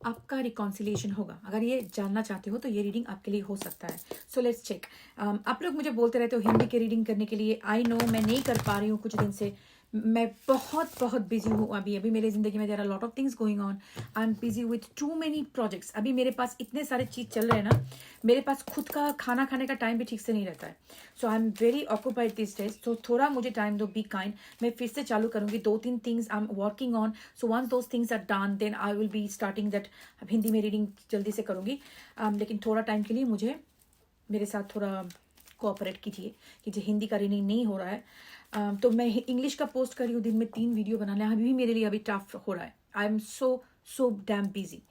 आपका रिकॉन्सिलिएशन होगा। अगर ये जानना चाहते हो तो ये रीडिंग आपके लिए हो सकता है। So let's check. आप लोग मुझे बोलते रहते हो हिंदी की रीडिंग करने के लिए। आई नो मैं नहीं कर पा रही हूँ कुछ दिन से, मैं बहुत बहुत बिजी हूँ। अभी मेरी ज़िंदगी में there are lot of things going on. I am busy with too many projects. अभी मेरे पास इतने सारे चीज़ चल रहे हैं ना, मेरे पास खुद का खाना खाने का टाइम भी ठीक से नहीं रहता है। So I am very occupied this days. तो थोड़ा मुझे टाइम दो, बी काइंड। मैं फिर से चालू करूँगी। 2-3 things I am working on. So once those things are done then I will be starting that. अब हिंदी में रीडिंग जल्दी से करूँगी। लेकिन थोड़ा टाइम के लिए मुझे मेरे साथ थोड़ा कोऑपरेट कीजिए कि जो हिंदी का रीडिंग नहीं हो रहा है। तो मैं इंग्लिश का पोस्ट कर रही हूँ, दिन में 3 वीडियो बनाना अभी भी मेरे लिए अभी टफ हो रहा है। I am so damn busy.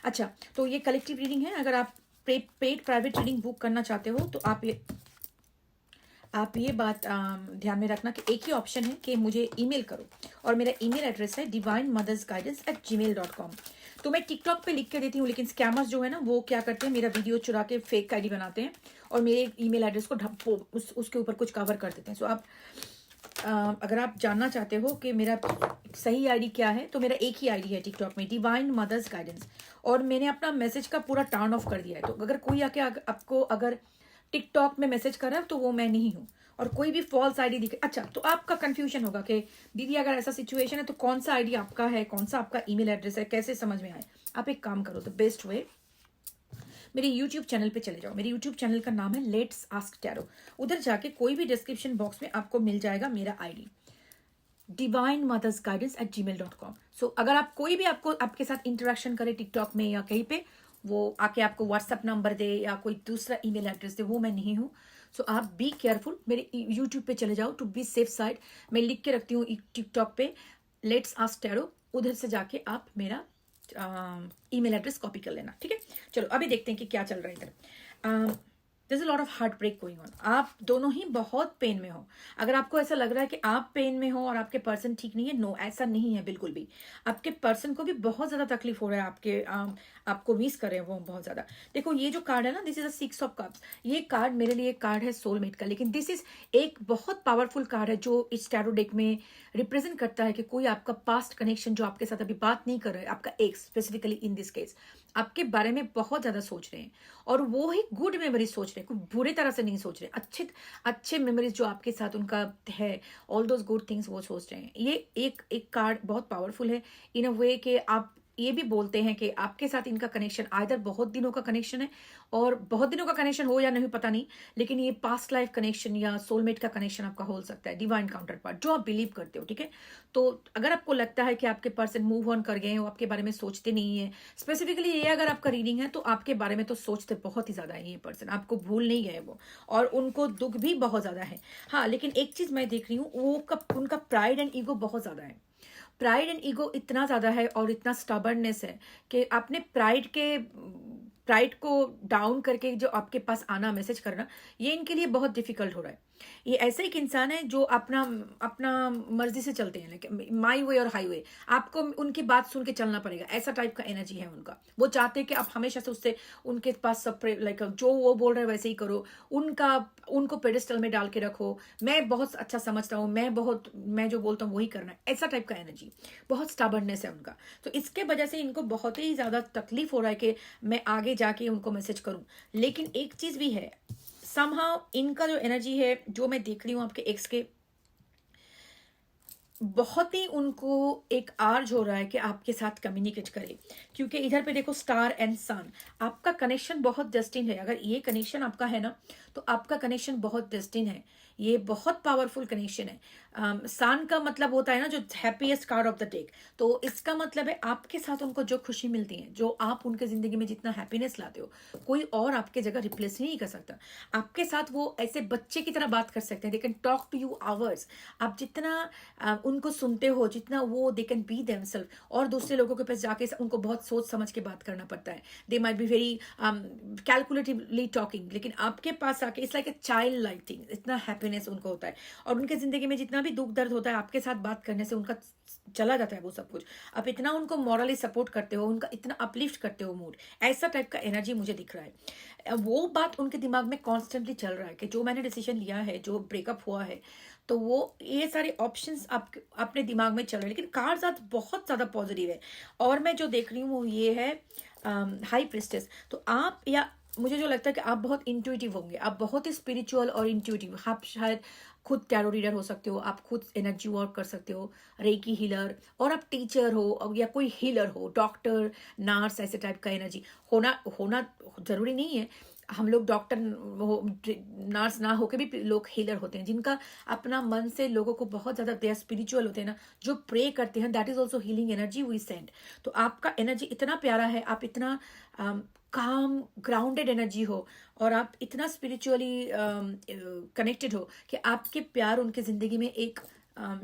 अच्छा, तो ये कलेक्टिव रीडिंग है। अगर आप पेड प्राइवेट रीडिंग बुक करना चाहते हो तो आप ये बात ध्यान में रखना कि एक ही ऑप्शन है कि मुझे ईमेल करो, और मेरा ईमेल एड्रेस है divinemothersguidance@gmail.com। तो मैं टिकटॉक पे लिख के देती हूँ, लेकिन स्कैमर्स जो है ना वो क्या करते हैं, मेरा वीडियो चुरा के फेक आईडी बनाते हैं और मेरे ईमेल एड्रेस को उसके ऊपर कुछ कवर कर देते हैं। सो आप अगर आप जानना चाहते हो कि मेरा सही आईडी क्या है, तो मेरा एक ही आईडी है टिकटॉक में, डिवाइन मदर्स गाइडेंस। और मैंने अपना मैसेज का पूरा टर्न ऑफ कर दिया है। तो अगर कोई आके आपको अगर टिकटॉक में मैसेज कर रहा है तो वो मैं नहीं हूँ। और कोई भी फॉल्स आईडी दिखे, अच्छा तो आपका कंफ्यूजन होगा कि दीदी अगर ऐसा सिचुएशन है तो कौन सा आईडी आपका है, कौन सा आपका ईमेल एड्रेस है, कैसे समझ में आए। आप एक काम करो, द बेस्ट वे, मेरे YouTube चैनल पे चले जाओ। मेरे YouTube चैनल का नाम है लेट्स आस्क टैरो। उधर जाके कोई भी डिस्क्रिप्शन बॉक्स में आपको मिल जाएगा मेरा आईडी, divinemothersguidance@gmail.com। सो अगर आप कोई भी आपके साथ इंटरेक्शन करे टिकटॉक में या कहीं पे, वो आके आपको व्हाट्सएप नंबर दे या कोई दूसरा ईमेल एड्रेस दे, वो मैं नहीं हूँ। सो आप बी केयरफुल, मेरे यूट्यूब पे चले जाओ टू बी सेफ साइड। मैं लिख के रखती हूँ टिकटॉक पे लेट्स आस्क टैरो, उधर से जाके आप मेरा ईमेल एड्रेस कॉपी कर लेना, ठीक है। चलो अभी देखते हैं कि क्या चल रहा है इधर। There's a lot of heartbreak going on। आप दोनों ही बहुत पेन में हो। अगर आपको ऐसा लग रहा है कि आप पेन में हो और आपके पर्सन ठीक नहीं है, नो ऐसा नहीं है बिल्कुल भी। आपके पर्सन को भी बहुत ज्यादा तकलीफ हो रहा है, आपको मिस कर रहे हैं वो बहुत ज्यादा। देखो ये जो कार्ड है ना, this is a 6 of cups. ये कार्ड मेरे लिए कार्ड है सोलमेट का, लेकिन दिस इज एक बहुत पावरफुल कार्ड है जो इस टैरो डेक में रिप्रेजेंट करता है कि कोई आपका पास्ट कनेक्शन जो आपके साथ अभी बात नहीं कर रहा है, आपका x specifically in this case, आपके बारे में बहुत ज्यादा सोच रहे हैं। और वो ही गुड मेमोरीज सोच रहे हैं, कोई बुरे तरह से नहीं सोच रहे। अच्छे अच्छे मेमोरीज जो आपके साथ उनका है, ऑल दोज गुड थिंग्स वो सोच रहे हैं। ये एक कार्ड बहुत पावरफुल है इन अ वे कि आप ये भी बोलते हैं कि आपके साथ इनका कनेक्शन आइदर बहुत दिनों का कनेक्शन है, और बहुत दिनों का कनेक्शन हो या नहीं पता नहीं, लेकिन ये पास्ट लाइफ कनेक्शन या सोलमेट का कनेक्शन आपका हो सकता है, डिवाइन काउंटर पार्ट जो आप बिलीव करते हो, ठीक है। तो अगर आपको लगता है कि आपके पर्सन मूव ऑन कर गए हैं, वो आपके बारे में सोचते नहीं है, स्पेसिफिकली ये अगर आपका रीडिंग है तो आपके बारे में तो सोचते बहुत ही ज्यादा है ये पर्सन, आपको भूल नहीं गए वो, और उनको दुख भी बहुत ज्यादा है। हाँ, लेकिन एक चीज मैं देख रही हूँ, उनका प्राइड एंड ईगो बहुत ज्यादा है। प्राइड एंड ईगो इतना ज्यादा है और इतना स्टबर्ननेस है कि आपने प्राइड को डाउन करके जो आपके पास आना, मैसेज करना, ये इनके लिए बहुत डिफिकल्ट हो रहा है। ये ऐसे एक इंसान है जो अपना अपना मर्जी से चलते हैं, लेकिन माई वे और हाईवे, आपको उनकी बात सुन के चलना पड़ेगा, ऐसा टाइप का एनर्जी है उनका। वो चाहते हैं कि आप हमेशा से उससे उनके पास सब लाइक जो वो बोल रहे हैं वैसे ही करो, उनको पेडिस्टल में डाल के रखो, मैं बहुत अच्छा समझता हूँ, मैं जो बोलता हूँ वही करना है, ऐसा टाइप का एनर्जी, बहुत स्टबर्ननेस है उनका। तो इसके वजह से इनको बहुत ही ज्यादा तकलीफ हो रहा है कि मैं आगे जाके उनको मैसेज करूं। लेकिन एक चीज भी है, समहाउ इनका जो एनर्जी है जो मैं देख रही हूँ आपके एक्स के, बहुत ही उनको एक आर्ज हो रहा है कि आपके साथ कम्युनिकेट करे, क्योंकि इधर पे देखो स्टार एंड सन, आपका कनेक्शन बहुत डेस्टिन है। अगर ये कनेक्शन आपका है ना, तो आपका कनेक्शन बहुत डेस्टिन है, ये बहुत पावरफुल कनेक्शन है। सन का मतलब होता है ना जो happiest card of the deck, तो इसका मतलब है आपके साथ उनको जो खुशी मिलती है, जो आप उनके जिंदगी में जितना हैप्पीनेस लाते हो, कोई और आपके जगह रिप्लेस नहीं कर सकता। आपके साथ वो ऐसे बच्चे की तरह बात कर सकते हैं, they can talk to you hours. आप जितना उनको सुनते हो, जितना वो दे कैन बी देमसेल्फ। और दूसरे लोगों के पास जाके उनको बहुत सोच समझ के बात करना पड़ता है, they might be very calculatively talking, लेकिन आपके पास आके it's like a child like thing, इतना हैप्पीनेस उनको होता है। और उनके जिंदगी में जितना भी दुख दर्द होता है, आपके साथ बात करने से उनका चला जाता है वो सब कुछ। आप इतना उनको मॉरली सपोर्ट करते हो, उनका इतना अपलिफ्ट करते हो मूड, ऐसा टाइप का एनर्जी मुझे दिख रहा है। वो बात उनके दिमाग में कॉन्स्टेंटली चल रहा है कि जो मैंने डिसीजन लिया है, जो ब्रेकअप हुआ है, तो वो ये सारे ऑप्शंस आपके अपने दिमाग में चल रहे हैं, लेकिन कार्ड्स आज बहुत ज़्यादा पॉजिटिव है। और मैं जो देख रही हूँ वो ये है हाई प्रिस्टेस। तो आप, या मुझे जो लगता है कि आप बहुत इंट्यूटिव होंगे, आप बहुत ही स्पिरिचुअल और इंट्यूटिव, आप शायद खुद टैरो रीडर हो सकते हो, आप खुद एनर्जी वर्क कर सकते हो, रेकी हीलर, और आप टीचर हो या कोई हीलर हो, डॉक्टर, नर्स, ऐसे टाइप का एनर्जी होना होना जरूरी नहीं है। हम लोग डॉक्टर हो, नर्स ना होके भी लोग हीलर होते हैं, जिनका अपना मन से लोगों को बहुत ज़्यादा, दे स्पिरिचुअल होते हैं ना, जो प्रे करते हैं, that is also healing energy we send. तो आपका एनर्जी इतना प्यारा है, आप इतना काम ग्राउंडेड एनर्जी हो, और आप इतना स्पिरिचुअली कनेक्टेड हो कि आपके प्यार उनके ज़िंदगी में एक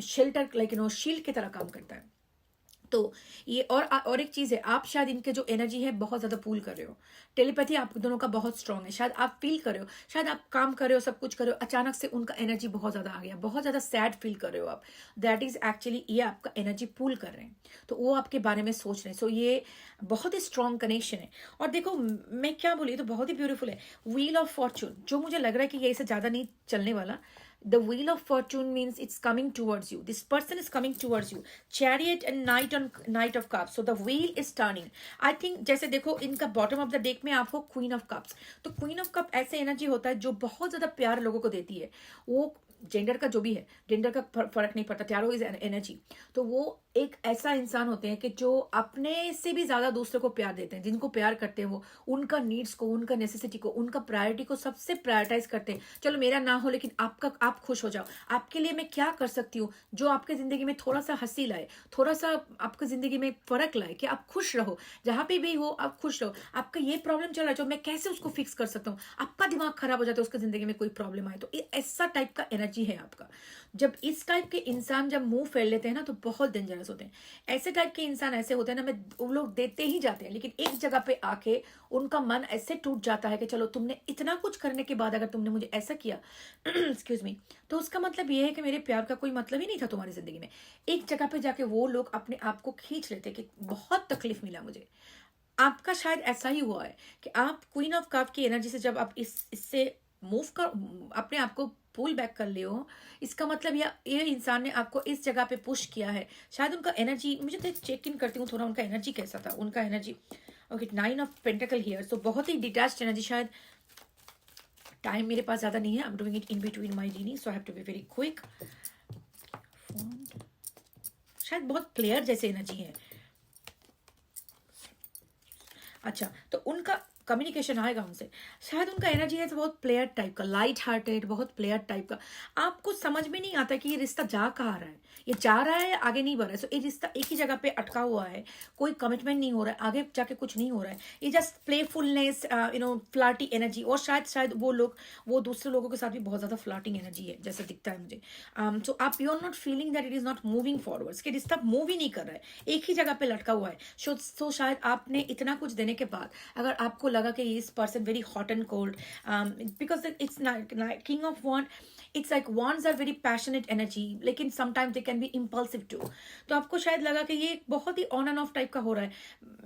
शेल्टर, लाइक शील्ड की तरह काम करता है। तो ये, और एक चीज़ है, आप शायद इनके जो एनर्जी है बहुत ज़्यादा पूल कर रहे हो। टेलीपैथी आप दोनों का बहुत स्ट्रांग है, शायद आप फील कर रहे हो, शायद आप काम कर रहे हो, सब कुछ कर रहे हो, अचानक से उनका एनर्जी बहुत ज़्यादा आ गया, बहुत ज़्यादा सैड फील कर रहे हो आप, दैट इज़ एक्चुअली ये आपका एनर्जी पूल कर रहे हैं, तो वो आपके बारे में सोच रहे हैं। सो ये बहुत ही स्ट्रांग कनेक्शन है। और देखो मैं क्या बोली, तो बहुत ही ब्यूटीफुल है। व्हील ऑफ फॉर्चून, जो मुझे लग रहा है कि ये इससे ज़्यादा नहीं चलने वाला। The wheel of fortune means it's coming towards you. This person is coming towards you. Chariot and knight of cups. So the wheel is turning. I think जैसे देखो इनका बॉटम ऑफ द डेक में आपको queen of cups, तो queen of cup ऐसे energy होता है जो बहुत ज्यादा प्यार लोगों को देती है। वो जेंडर का जो भी है, जेंडर का फर्क नहीं पड़ता, टैरो इज एनर्जी। तो वो एक ऐसा इंसान होते हैं कि जो अपने से भी ज्यादा दूसरे को प्यार देते हैं, जिनको प्यार करते हैं वो उनका नीड्स को, उनका नेसेसिटी को, उनका प्रायोरिटी को सबसे प्रायोरिटाइज करते हैं। चलो मेरा ना हो लेकिन आपका, आप खुश हो जाओ, आपके लिए मैं क्या कर सकती हूँ जो आपके जिंदगी में थोड़ा सा हंसी लाए, थोड़ा सा आपकी जिंदगी में फर्क लाए, कि आप खुश रहो, जहां पे भी हो आप खुश रहो। आपका ये प्रॉब्लम चल रहा है, जो मैं कैसे उसको फिक्स कर सकता हूँ, आपका दिमाग खराब हो जाता है उसके जिंदगी में कोई प्रॉब्लम आए, तो ये ऐसा टाइप का एनर्जी है आपका। जब इस टाइप के इंसान जब मुंह फैल लेते हैं ना, तो बहुत डेंजरस होते हैं। ऐसे टाइप के इंसान ऐसे होते हैं ना, मैं उन लोग देते ही जाते हैं, लेकिन एक जगह पे आके उनका मन ऐसे टूट जाता है कि चलो तुमने इतना कुछ करने के बाद अगर तुमने मुझे ऐसा किया एक्सक्यूज मी, तो उसका मतलब ये है कि मेरे प्यार का कोई मतलब ही नहीं था तुम्हारी जिंदगी में। एक जगह पे जाके वो लोग अपने आप को खींच लेते कि बहुत तकलीफ मिला मुझे। आपका शायद ऐसा ही हुआ है कि आप क्वीन ऑफ कप की एनर्जी से जब आप इससे मूव कर, अपने आप को पुल बैक कर ले हो, इसका मतलब ये इंसान ने आपको इस जगह पे पुश किया है। शायद उनका एनर्जी, मुझे तो चेक इन करती हूँ थोड़ा उनका एनर्जी कैसा था। उनका energy okay, 9 of pentacles here, तो बहुत ही डिटैच्ड एनर्जी। शायद टाइम मेरे पास ज़्यादा नहीं है, I am doing it in between my reading, so I have to be very quick. शायद बहुत प्लेयर जैसे एनर्जी है। अच्छा, तो उनका कम्युनिकेशन आएगा उनसे, शायद उनका एनर्जी है तो बहुत प्लेयर टाइप का, लाइट हार्टेड, बहुत प्लेयर टाइप का। आपको समझ में नहीं आता कि ये रिश्ता जा कहाँ रहा है, ये जा रहा है या आगे नहीं बढ़ रहा है। सो ये रिश्ता एक ही जगह पे अटका हुआ है, कोई कमिटमेंट नहीं हो रहा है, आगे जाके कुछ नहीं हो रहा है। ये जस्ट प्लेफुलनेस, फ्लर्टी एनर्जी। और शायद वो लोग, वो दूसरे लोगों के साथ भी बहुत ज्यादा फ्लर्टिंग एनर्जी है जैसे दिखता है मुझे। सो आप, you are not feeling that it is not moving forwards, कि रिश्ता मूव ही नहीं कर रहा है, एक ही जगह पे लटका हुआ है। सो शायद आपने इतना कुछ देने के बाद अगर आपको लगा कि इस person very hot and cold, because it's kind of wand, it's like wands are very passionate energy, लेकिन sometimes they can be impulsive too. तो आपको शायद लगा कि ये बहुत ही ऑन एंड ऑफ टाइप का हो रहा है,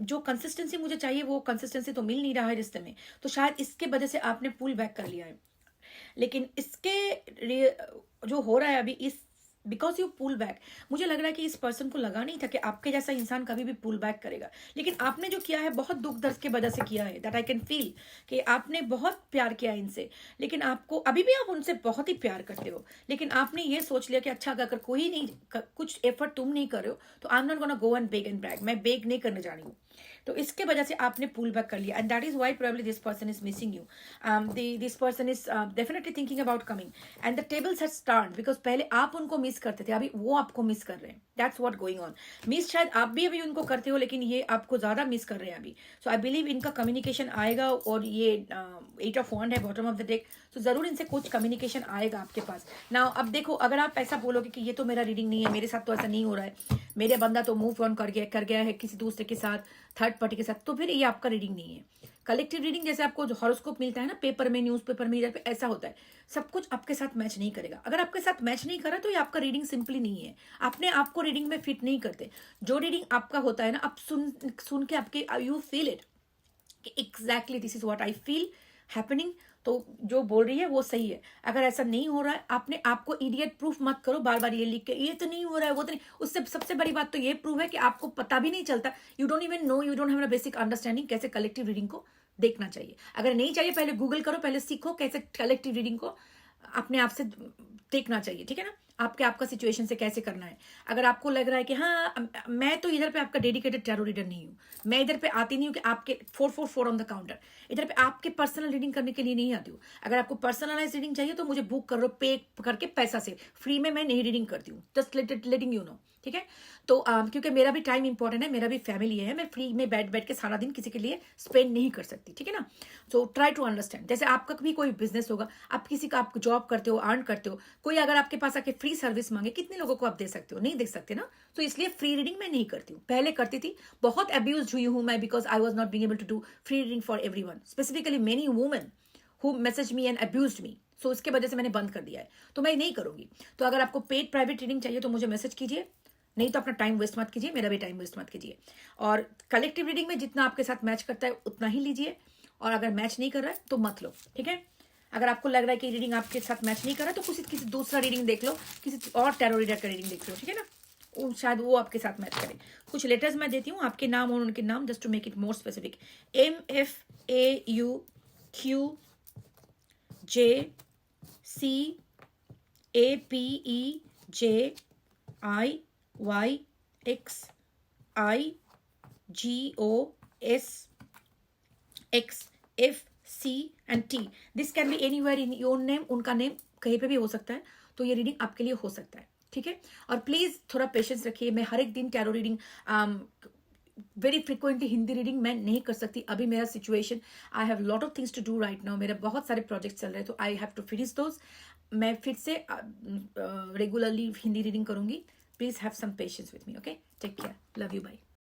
जो कंसिस्टेंसी मुझे चाहिए वो कंसिस्टेंसी तो मिल नहीं रहा है रिश्ते में, तो शायद इसके वजह से आपने पुल बैक कर लिया है। लेकिन इसके जो हो रहा है अभी, इस बिकॉज यू पुल बैक, मुझे लग रहा है कि इस पर्सन को लगा नहीं था कि आपके जैसा इंसान कभी भी पुल बैक करेगा, लेकिन आपने जो किया है बहुत दुख दर्द की वजह से किया है, दैट आई कैन फील कि आपने बहुत प्यार किया इनसे, लेकिन आपको अभी भी आप उनसे बहुत ही प्यार करते हो, लेकिन आपने ये सोच लिया कि अच्छा अगर कोई नहीं, कुछ एफर्ट तुम नहीं कर रहे हो तो I am not gonna go and beg and brag, मैं बेग नहीं करने जा रही हूँ। तो इसके वजह से आपने पुल बैक कर लिया, and that is why probably this person is missing you, this person is definitely thinking about coming, and the tables has turned, because पहले आप उनको मिस करते थे, अभी वो आपको मिस कर रहे हैं, that's what going on. Miss शायद आप भी अभी उनको करते हो, लेकिन ये आपको ज्यादा मिस कर रहे हैं अभी। सो आई बिलीव इनका कम्युनिकेशन आएगा, और ये 8 ऑफ वॉन्ड है बॉटम ऑफ द डेक, तो जरूर इनसे कुछ कम्युनिकेशन आएगा आपके पास। नाउ अब देखो, अगर आप ऐसा बोलोगे कि ये तो मेरा रीडिंग नहीं है, मेरे साथ तो ऐसा नहीं हो रहा है, मेरे बंदा तो मूव ऑन कर गया है किसी दूसरे के साथ, थर्ड पार्टी के साथ, तो फिर ये आपका रीडिंग नहीं है। कलेक्टिव रीडिंग जैसे आपको जो हॉरोस्कोप मिलता है ना पेपर में, न्यूज़पेपर में, पे ऐसा होता है, सब कुछ आपके साथ मैच नहीं करेगा। अगर आपके साथ मैच नहीं करा तो ये आपका रीडिंग सिंपली नहीं है, अपने आप को रीडिंग में फिट नहीं करते। जो रीडिंग आपका होता है ना, आप सुन के आपके you feel it, exactly this is what I feel, happening, तो जो बोल रही है वो सही है। अगर ऐसा नहीं हो रहा है, आपने आपको इडियट प्रूफ मत करो बार बार ये लिख के, ये तो नहीं हो रहा है, वो तो नहीं। उससे सबसे बड़ी बात तो ये प्रूफ है कि आपको पता भी नहीं चलता, you don't even know, you don't have a basic understanding कैसे कलेक्टिव रीडिंग को देखना चाहिए। अगर नहीं चाहिए, पहले गूगल करो, पहले सीखो कैसे कलेक्टिव रीडिंग को अपने आप से देखना चाहिए, ठीक है ना, आपका सिचुएशन से कैसे करना है। अगर आपको लग रहा है कि हाँ मैं तो इधर पे आपका डेडिकेटेड टैरो रीडर नहीं हूँ, मैं इधर पे आती नहीं हूँ कि आपके 444 ऑन द काउंटर, इधर पे आपके पर्सनल रीडिंग करने के लिए नहीं आती हूँ। अगर आपको पर्सनलाइज रीडिंग चाहिए तो मुझे बुक करो, पे करके पैसा से, फ्री में मैं नहीं रीडिंग करती हूँ, जस्ट लेटिंग यू नो, ठीक है। तो क्योंकि मेरा भी टाइम इंपॉर्टेंट है, मेरा भी फैमिली है, मैं फ्री में बैठ के सारा दिन किसी के लिए स्पेंड नहीं कर सकती, ठीक है ना। So try to understand. जैसे आपका भी कोई बिजनेस होगा, आप किसी का आप जॉब करते हो, अर्न करते हो, कोई अगर आपके पास आके फ्री सर्विस मांगे, कितने लोगों को आप दे सकते हो, नहीं दे सकते ना। तो इसलिए फ्री रीडिंग मैं नहीं करती हूँ, पहले करती थी, बहुत अब्यूज हुई हूँ मैं, because I was not being able to do free reading for everyone, specifically many women who message me and abused me. So इसके वजह से मैंने बंद कर दिया है, तो मैं नहीं करूंगी। तो अगर आपको पेड प्राइवेट रीडिंग चाहिए तो मुझे मैसेज कीजिए, नहीं तो अपना टाइम वेस्ट मत कीजिए, मेरा भी टाइम वेस्ट मत कीजिए। और कलेक्टिव रीडिंग में जितना आपके साथ मैच करता है उतना ही लीजिए, और अगर मैच नहीं कर रहा है तो मत लो, ठीक है। अगर आपको लग रहा है कि रीडिंग आपके साथ मैच नहीं कर रहा है तो किसी दूसरा रीडिंग देख लो, किसी और टैरो रीडर का रीडिंग देख लो, ठीक है ना, शायद वो आपके साथ मैच करे। कुछ लेटर्स मैं देती हूँ, आपके नाम और उनके नाम, just to make it more specific. MFAUQJCAPEJIOSXFC and T। This can be anywhere in your name, उनका नेम कहीं पे भी हो सकता है, तो ये रीडिंग आपके लिए हो सकता है, ठीक है। और प्लीज थोड़ा पेशेंस रखिए, मैं हर एक दिन tarot reading very frequently Hindi reading मैं नहीं कर सकती, अभी मेरा situation, I have lot of things to do right now, मेरे बहुत सारे प्रोजेक्ट चल रहे हैं, तो I have to finish those. मैं फिर से रेगुलरली हिंदी रीडिंग करूंगी, please have some patience with me, okay, take care, love you, bye.